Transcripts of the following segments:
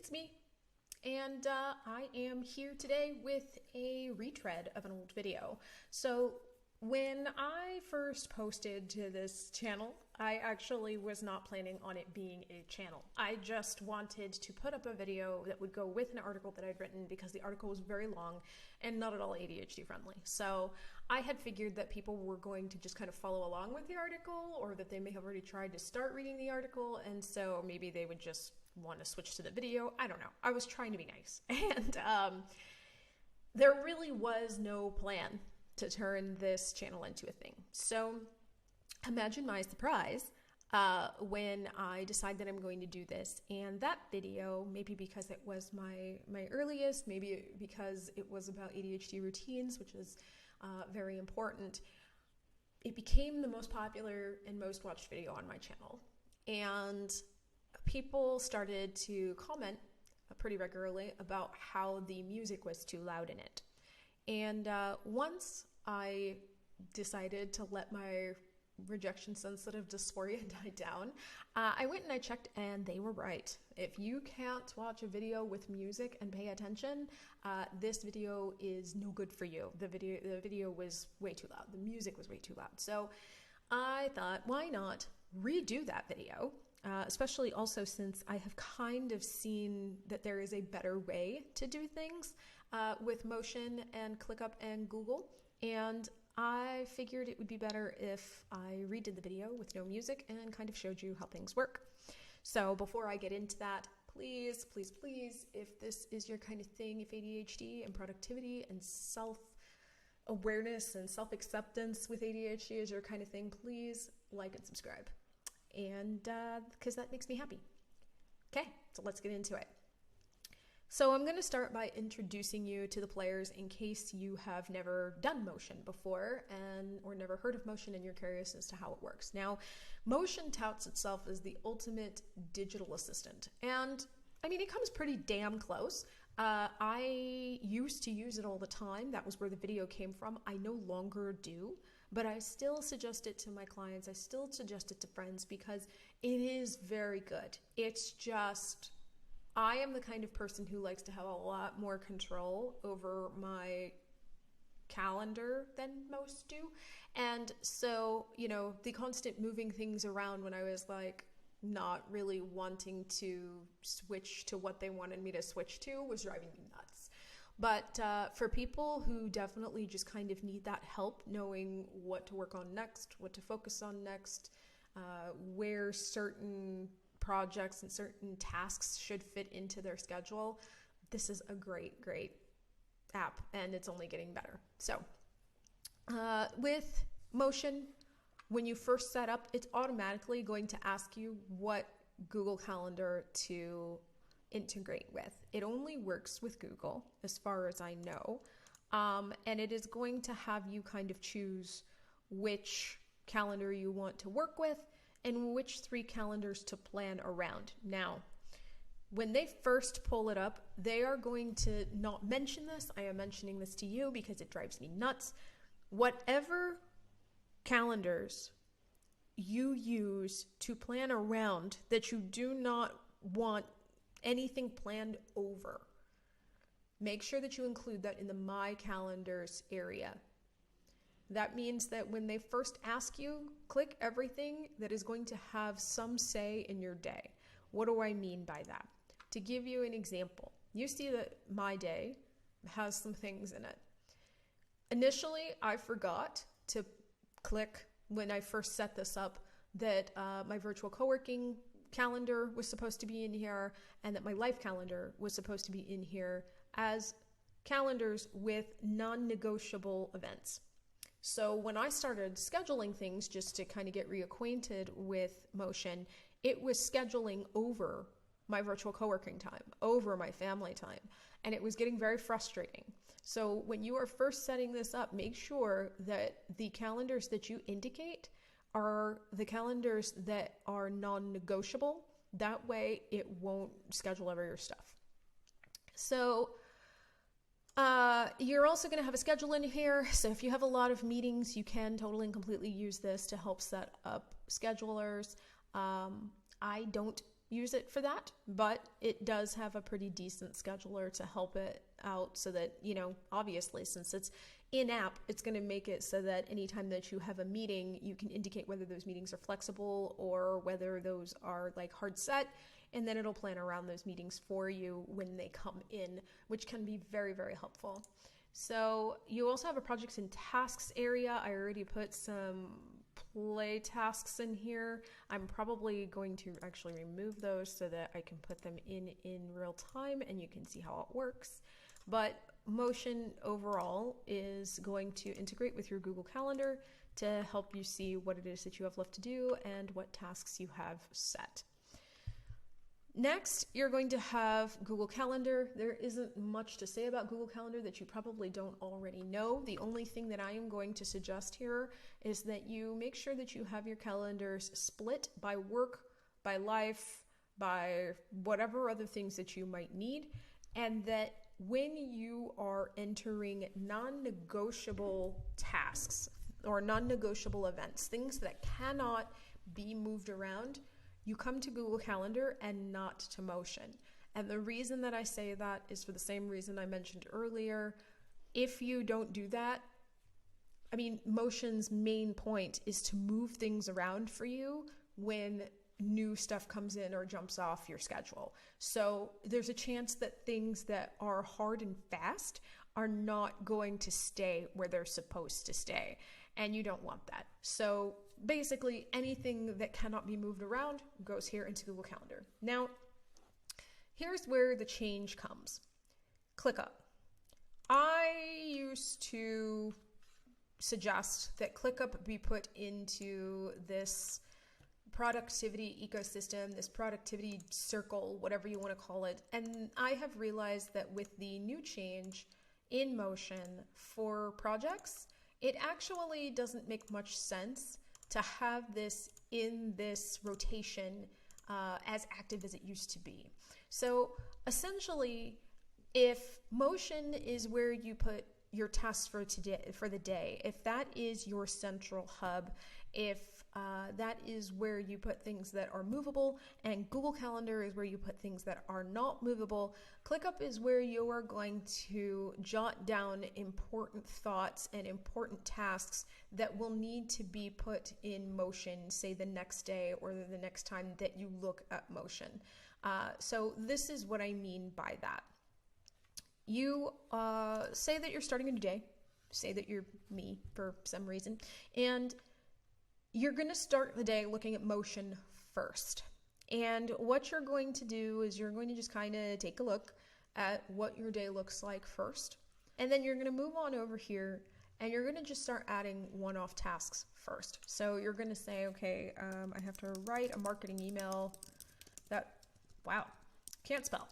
it's me, and I am here today with a retread of an old video. So when I first posted to this channel, I actually was not planning on it being a channel. I just wanted to put up a video that would go with an article that I'd written because the article was very long and not at all ADHD friendly. So I had figured that people were going to just kind of follow along with the article, or that they may have already tried to start reading the article, and so maybe they would just want to switch to the video. I don't know. I was trying to be nice. And there really was no plan to turn this channel into a thing. So imagine my surprise when I decide that I'm going to do this. And that video, maybe because it was my earliest, maybe because it was about ADHD routines, which is very important, it became the most popular and most watched video on my channel. And people started to comment pretty regularly about how the music was too loud in it. And once I decided to let my rejection-sensitive dysphoria die down, I went and I checked, and they were right. If you can't watch a video with music and pay attention, this video is no good for you. The video was way too loud. The music was way too loud. So I thought, why not redo that video? Especially also since I have kind of seen that there is a better way to do things with Motion and ClickUp and Google. And I figured it would be better if I redid the video with no music and kind of showed you how things work. So before I get into that, please, please, please, if this is your kind of thing, if ADHD and productivity and self-awareness and self-acceptance with ADHD is your kind of thing, please like and subscribe. And because that makes me happy. Okay, so let's get into it. So I'm going to start by introducing you to the players in case you have never done Motion before or never heard of Motion and you're curious as to how it works. Now, Motion touts itself as the ultimate digital assistant. And I mean, it comes pretty damn close. I used to use it all the time. That was where the video came from. I no longer do. But I still suggest it to my clients. I still suggest it to friends because it is very good. It's just, I am the kind of person who likes to have a lot more control over my calendar than most do. And so, you know, the constant moving things around when I was like not really wanting to switch to what they wanted me to switch to was driving me nuts. But for people who definitely just kind of need that help knowing what to work on next, what to focus on next, where certain projects and certain tasks should fit into their schedule, this is a great, great app, and it's only getting better. So with Motion, when you first set up, it's automatically going to ask you what Google Calendar to integrate with. It only works with Google as far as I know, and it is going to have you kind of choose which calendar you want to work with and which 3 calendars to plan around. Now, when they first pull it up, they are going to not mention this. I am mentioning this to you because it drives me nuts. Whatever calendars you use to plan around that you do not want anything planned over, make sure that you include that in the My Calendars area. That means that when they first ask you, click everything that is going to have some say in your day. What do I mean by that? To give you an example, you see that My Day has some things in it. Initially, I forgot to click when I first set this up that my virtual co-working calendar was supposed to be in here and that my life calendar was supposed to be in here as calendars with non-negotiable events. So when I started scheduling things just to kind of get reacquainted with Motion, it was scheduling over my virtual co-working time, over my family time, and it was getting very frustrating. So when you are first setting this up, make sure that the calendars that you indicate are the calendars that are non-negotiable. That way it won't schedule over your stuff. So you're also going to have a schedule in here. So if you have a lot of meetings, you can totally and completely use this to help set up schedulers. I don't use it for that, but it does have a pretty decent scheduler to help it out so that, obviously, since it's in-app, it's going to make it so that anytime that you have a meeting, you can indicate whether those meetings are flexible or whether those are like hard set, and then it'll plan around those meetings for you when they come in, which can be very, very helpful. So you also have a projects and tasks area. I already put some play tasks in here. I'm probably going to actually remove those so that I can put them in real time and you can see how it works. But Motion overall is going to integrate with your Google Calendar to help you see what it is that you have left to do and what tasks you have set. Next, you're going to have Google Calendar. There isn't much to say about Google Calendar that you probably don't already know. The only thing that I am going to suggest here is that you make sure that you have your calendars split by work, by life, by whatever other things that you might need, and that when you are entering non-negotiable tasks or non-negotiable events, things that cannot be moved around, you come to Google Calendar and not to Motion. And the reason that I say that is for the same reason I mentioned earlier. If you don't do that, Motion's main point is to move things around for you when new stuff comes in or jumps off your schedule. So there's a chance that things that are hard and fast are not going to stay where they're supposed to stay. And you don't want that. So basically anything that cannot be moved around goes here into Google Calendar. Now, here's where the change comes. ClickUp. I used to suggest that ClickUp be put into this productivity ecosystem, this productivity circle, whatever you want to call it. And I have realized that with the new change in Motion for projects, it actually doesn't make much sense to have this in this rotation as active as it used to be. So essentially, if Motion is where you put your tasks for the day, if that is your central hub, if that is where you put things that are movable, and Google Calendar is where you put things that are not movable, ClickUp is where you are going to jot down important thoughts and important tasks that will need to be put in Motion, say the next day or the next time that you look at Motion. So this is what I mean by that. You say that you're starting a new day, say that you're me for some reason, and you're going to start the day looking at Motion first. And what you're going to do is you're going to just kind of take a look at what your day looks like first. And then you're going to move on over here and you're going to just start adding one-off tasks first. So you're going to say, okay, I have to write a marketing email can't spell.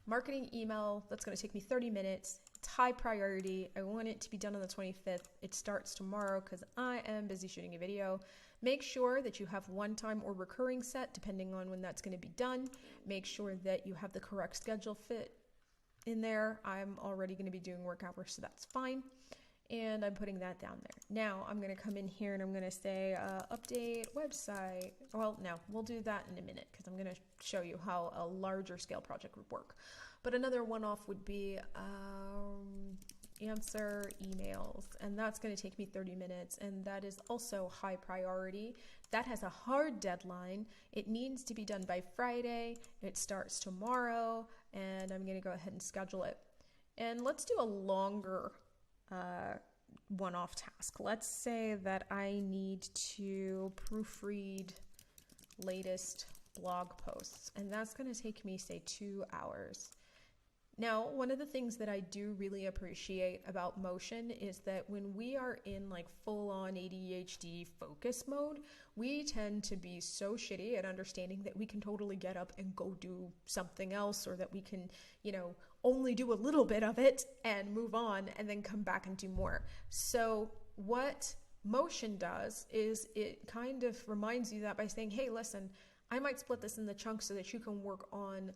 Marketing email, that's going to take me 30 minutes. It's high priority. I want it to be done on the 25th. It starts tomorrow because I am busy shooting a video. Make sure that you have one time or recurring set depending on when that's going to be done. Make sure that you have the correct schedule fit in there. I'm already going to be doing work hours, so that's fine. And I'm putting that down there. Now I'm going to come in here and I'm going to say update website. Well, no, we'll do that in a minute because I'm going to show you how a larger scale project would work. But another one-off would be answer emails, and that's going to take me 30 minutes, and that is also high priority. That has a hard deadline. It needs to be done by Friday. It starts tomorrow, and I'm going to go ahead and schedule it. And let's do a longer one-off task. Let's say that I need to proofread latest blog posts, and that's going to take me, say, 2 hours. Now, one of the things that I do really appreciate about Motion is that when we are in like full-on ADHD focus mode, we tend to be so shitty at understanding that we can totally get up and go do something else, or that we can, only do a little bit of it and move on and then come back and do more. So what Motion does is it kind of reminds you that by saying, hey, listen, I might split this into chunks so that you can work on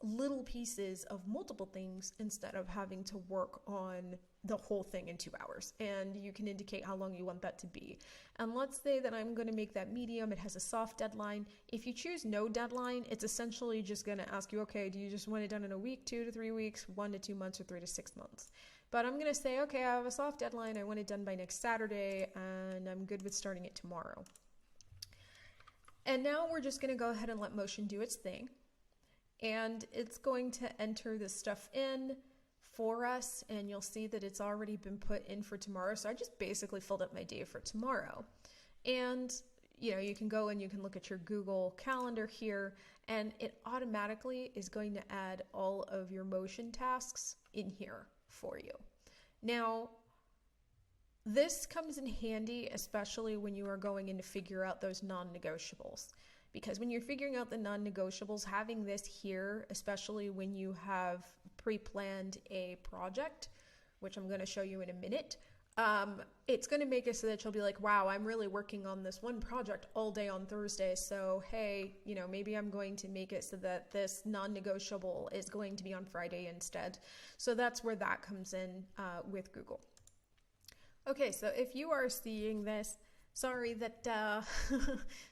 little pieces of multiple things instead of having to work on the whole thing in 2 hours, and you can indicate how long you want that to be. And let's say that I'm going to make that medium. It has a soft deadline. If you choose no deadline, it's essentially just going to ask you, okay, do you just want it done in a week, 2 to 3 weeks, 1 to 2 months, or 3 to 6 months? But I'm going to say, okay, I have a soft deadline. I want it done by next Saturday, and I'm good with starting it tomorrow. And now we're just going to go ahead and let Motion do its thing. And it's going to enter this stuff in for us, and you'll see that it's already been put in for tomorrow. So I just basically filled up my day for tomorrow. And you know, you can go and you can look at your Google Calendar here, and it automatically is going to add all of your Motion tasks in here for you. Now, this comes in handy, especially when you are going in to figure out those non-negotiables. Because when you're figuring out the non-negotiables, having this here, especially when you have pre-planned a project, which I'm going to show you in a minute, it's going to make it so that you'll be like, wow, I'm really working on this one project all day on Thursday. So, hey, you know, maybe I'm going to make it so that this non-negotiable is going to be on Friday instead. So that's where that comes in with Google. Okay, so if you are seeing this, sorry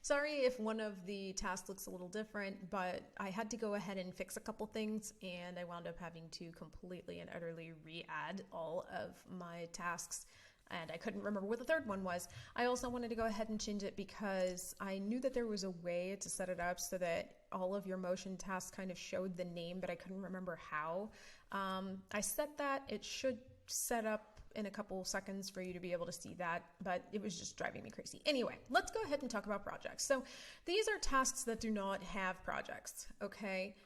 if one of the tasks looks a little different, but I had to go ahead and fix a couple things, and I wound up having to completely and utterly re-add all of my tasks, and I couldn't remember what the third one was. I also wanted to go ahead and change it because I knew that there was a way to set it up so that all of your Motion tasks kind of showed the name, but I couldn't remember how. I set that. It should set up in a couple seconds for you to be able to see that, but it was just driving me crazy. Anyway, let's go ahead and talk about projects. So these are tasks that do not have projects, okay?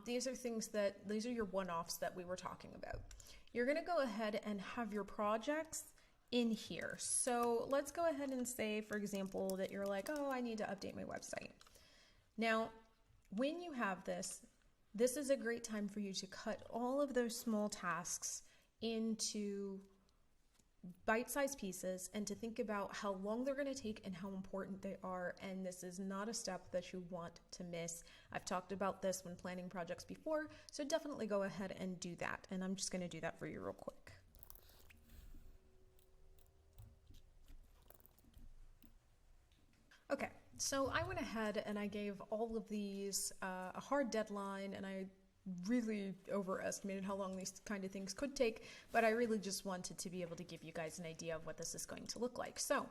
These are your one-offs that we were talking about. You're gonna go ahead and have your projects in here. So let's go ahead and say, for example, that you're like, oh, I need to update my website. Now, when you have this is a great time for you to cut all of those small tasks into bite-sized pieces and to think about how long they're going to take and how important they are. And this is not a step that you want to miss. I've talked about this when planning projects before, so definitely go ahead and do that. And I'm just going to do that for you real quick. Okay, so I went ahead and I gave all of these a hard deadline, and I really overestimated how long these kind of things could take, but I really just wanted to be able to give you guys an idea of what this is going to look like. So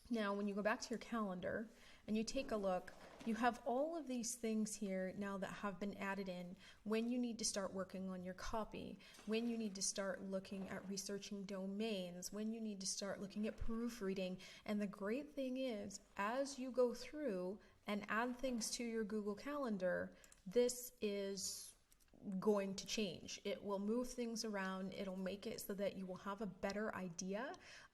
now when you go back to your calendar and you take a look, you have all of these things here now that have been added in when you need to start working on your copy, when you need to start looking at researching domains, when you need to start looking at proofreading. And the great thing is, as you go through and add things to your Google Calendar, this is going to change. It will move things around. It'll make it so that you will have a better idea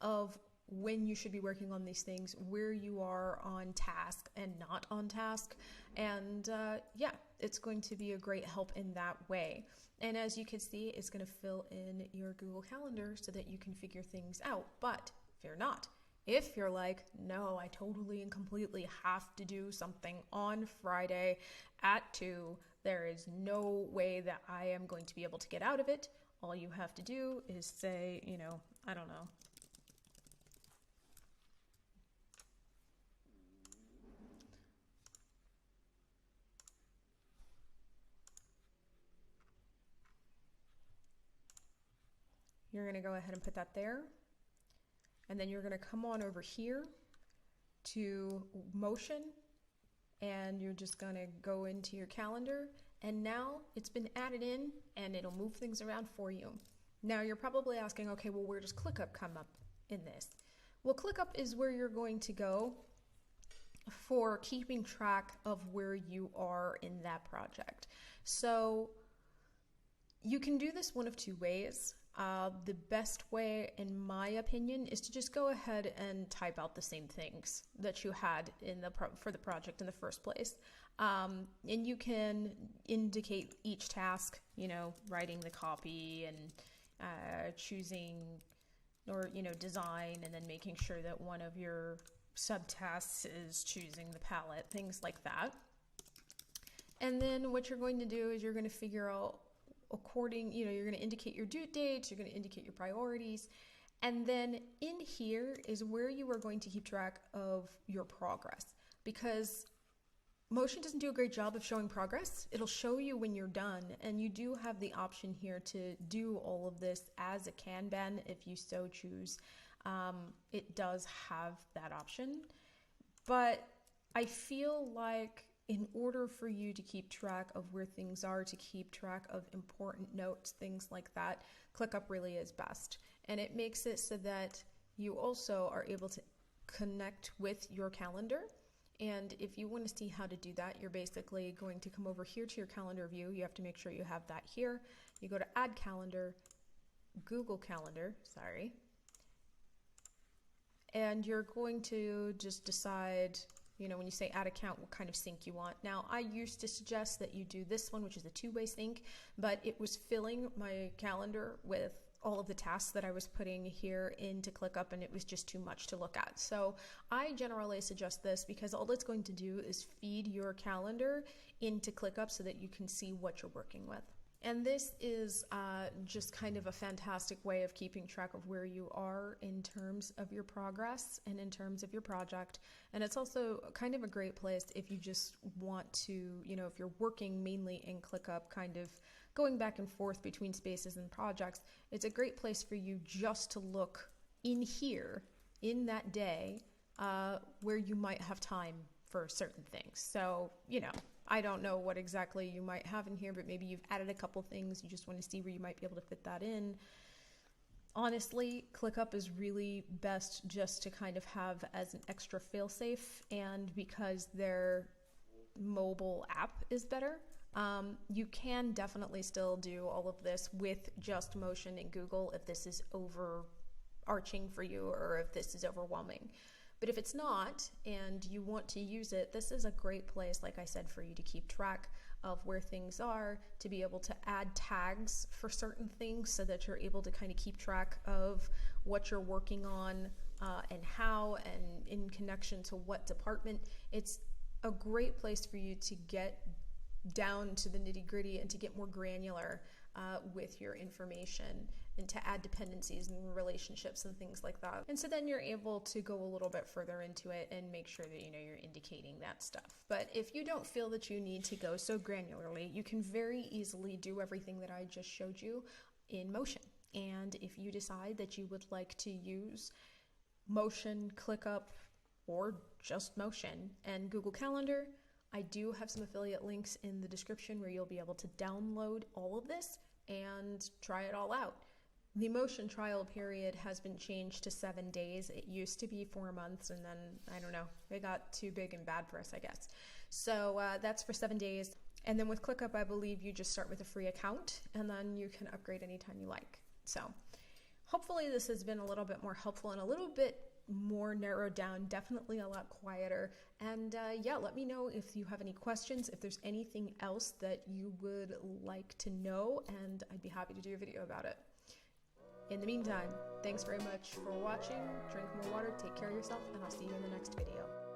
of when you should be working on these things, where you are on task and not on task. And yeah, it's going to be a great help in that way. And as you can see, it's going to fill in your Google Calendar so that you can figure things out. But fear not. If you're like, no, I totally and completely have to do something on Friday at 2, there is no way that I am going to be able to get out of it. All you have to do is say, you know, I don't know. You're going to go ahead and put that there. And then you're going to come on over here to Motion, and you're just going to go into your calendar, and now it's been added in and it'll move things around for you. Now you're probably asking, okay, well, where does ClickUp come up in this? Well, ClickUp is where you're going to go for keeping track of where you are in that project. So you can do this one of two ways. The best way, in my opinion, is to just go ahead and type out the same things that you had in for the project in the first place. And you can indicate each task, you know, writing the copy and choosing, or, you know, design, and then making sure that one of your subtasks is choosing the palette, things like that. And then what you're going to do is you're going to figure out according, you're going to indicate your due dates, you're going to indicate your priorities. And then in here is where you are going to keep track of your progress, because Motion doesn't do a great job of showing progress. It'll show you when you're done, and you do have the option here to do all of this as a Kanban if you so choose. It does have that option, but I feel like in order for you to keep track of where things are, to keep track of important notes, things like that, ClickUp really is best. And it makes it so that you also are able to connect with your calendar. And if you want to see how to do that, you're basically going to come over here to your calendar view. You have to make sure you have that here. You go to Add Calendar, Google Calendar, sorry. And you're going to just decide, when you say add account, what kind of sync you want. Now, I used to suggest that you do this one, which is a two-way sync, but it was filling my calendar with all of the tasks that I was putting here into ClickUp, and it was just too much to look at. So I generally suggest this because all it's going to do is feed your calendar into ClickUp so that you can see what you're working with. And this is just kind of a fantastic way of keeping track of where you are in terms of your progress and in terms of your project. And it's also kind of a great place if you just want to, if you're working mainly in ClickUp, kind of going back and forth between spaces and projects, it's a great place for you just to look in here, in that day, where you might have time for certain things. So, I don't know what exactly you might have in here, but maybe you've added a couple things. You just want to see where you might be able to fit that in. Honestly, ClickUp is really best just to kind of have as an extra fail-safe, and because their mobile app is better, you can definitely still do all of this with just Motion in Google if this is overarching for you or if this is overwhelming. But if it's not and you want to use it, this is a great place, like I said, for you to keep track of where things are, to be able to add tags for certain things so that you're able to kind of keep track of what you're working on and how, and in connection to what department. It's a great place for you to get down to the nitty-gritty and to get more granular with your information, and to add dependencies and relationships and things like that. And so then you're able to go a little bit further into it and make sure that you're indicating that stuff. But if you don't feel that you need to go so granularly, you can very easily do everything that I just showed you in Motion. And if you decide that you would like to use Motion, ClickUp, or just Motion and Google Calendar, I do have some affiliate links in the description where you'll be able to download all of this and try it all out. The Motion trial period has been changed to 7 days. It used to be 4 months, and then, I don't know, it got too big and bad for us, I guess. So that's for 7 days. And then with ClickUp, I believe you just start with a free account, and then you can upgrade anytime you like. So hopefully this has been a little bit more helpful and a little bit more narrowed down, definitely a lot quieter. And yeah, let me know if you have any questions, if there's anything else that you would like to know, and I'd be happy to do a video about it. In the meantime, thanks very much for watching. Drink more water, take care of yourself, and I'll see you in the next video.